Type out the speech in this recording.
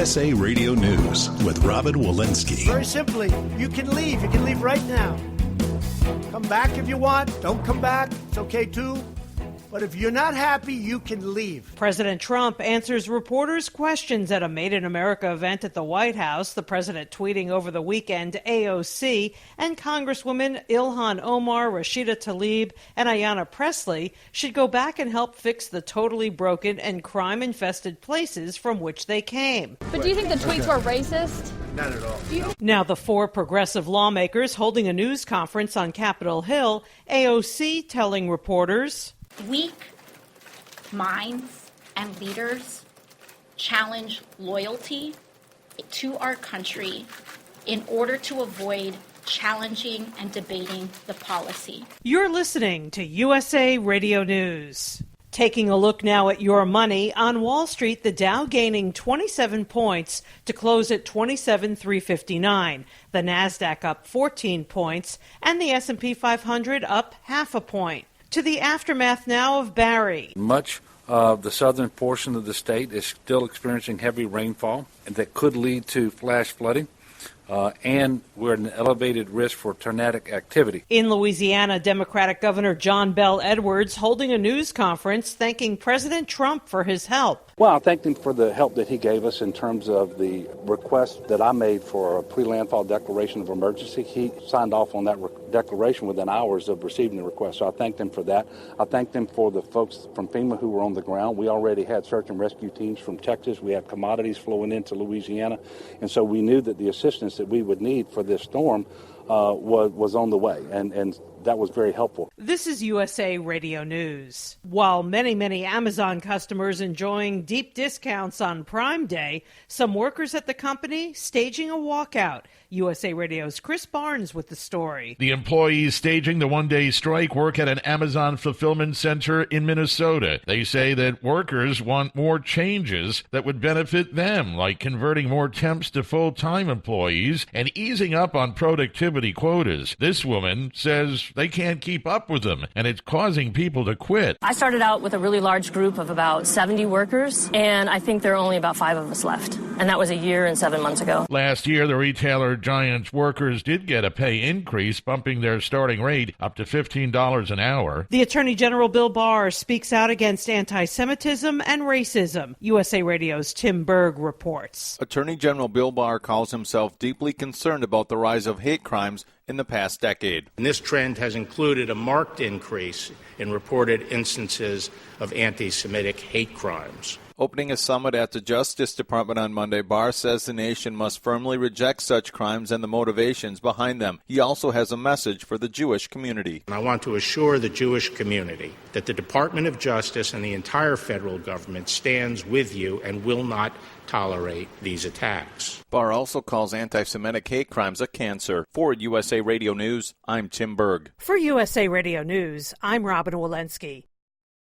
USA Radio News with Robin Walensky. Very simply, you can leave. You can leave right now. Come back if you want. Don't come back. It's okay too. But if you're not happy, you can leave. President Trump answers reporters' questions at a Made in America event at the White House. The president tweeting over the weekend AOC and Congresswomen Ilhan Omar, Rashida Tlaib, and Ayanna Pressley should go back and help fix the totally broken and crime-infested places from which they came. But do you think the tweets were racist? Not at all. Now the four progressive lawmakers holding a news conference on Capitol Hill, AOC telling reporters, weak minds and leaders challenge loyalty to our country in order to avoid challenging and debating the policy. You're listening to USA Radio News. Taking a look now at your money, on Wall Street, the Dow gaining 27 points to close at 27,359. The Nasdaq up 14 points, and the S&P 500 up half a point. To the aftermath now of Barry. Much of the southern portion of the state is still experiencing heavy rainfall and that could lead to flash flooding. And we're at an elevated risk for tornadic activity. In Louisiana, Democratic Governor John Bel Edwards holding a news conference thanking President Trump for his help. Well, I thanked him for the help that he gave us in terms of the request that I made for a pre-landfall declaration of emergency. He signed off on that declaration within hours of receiving the request, so I thanked him for that. I thanked him for the folks from FEMA who were on the ground. We already had search and rescue teams from Texas. We had commodities flowing into Louisiana, and so we knew that the assistance that we would need for this storm was on the way, and that was very helpful. This is USA Radio News. While many Amazon customers enjoying deep discounts on Prime Day, some workers at the company staging a walkout. USA Radio's Chris Barnes with the story. The employees staging the one-day strike work at an Amazon fulfillment center in Minnesota. They say that workers want more changes that would benefit them, like converting more temps to full-time employees and easing up on productivity quotas. This woman says they can't keep up with them, and it's causing people to quit. I started out with a really large group of about 70 workers, and I think there are only about 5 of us left. And that was a year and 7 months ago. Last year, the retailer Giant's workers did get a pay increase, bumping their starting rate up to $15 an hour. The Attorney General Bill Barr speaks out against anti-Semitism and racism. USA Radio's Tim Berg reports. Attorney General Bill Barr calls himself deeply concerned about the rise of hate crimes in the past decade. And this trend has included a marked increase in reported instances of anti-Semitic hate crimes. Opening a summit at the Justice Department on Monday, Barr says the nation must firmly reject such crimes and the motivations behind them. He also has a message for the Jewish community. And I want to assure the Jewish community that the Department of Justice and the entire federal government stands with you and will not tolerate these attacks. Barr also calls anti-Semitic hate crimes a cancer. For USA Radio News, I'm Tim Berg. For USA Radio News, I'm Robin Walensky.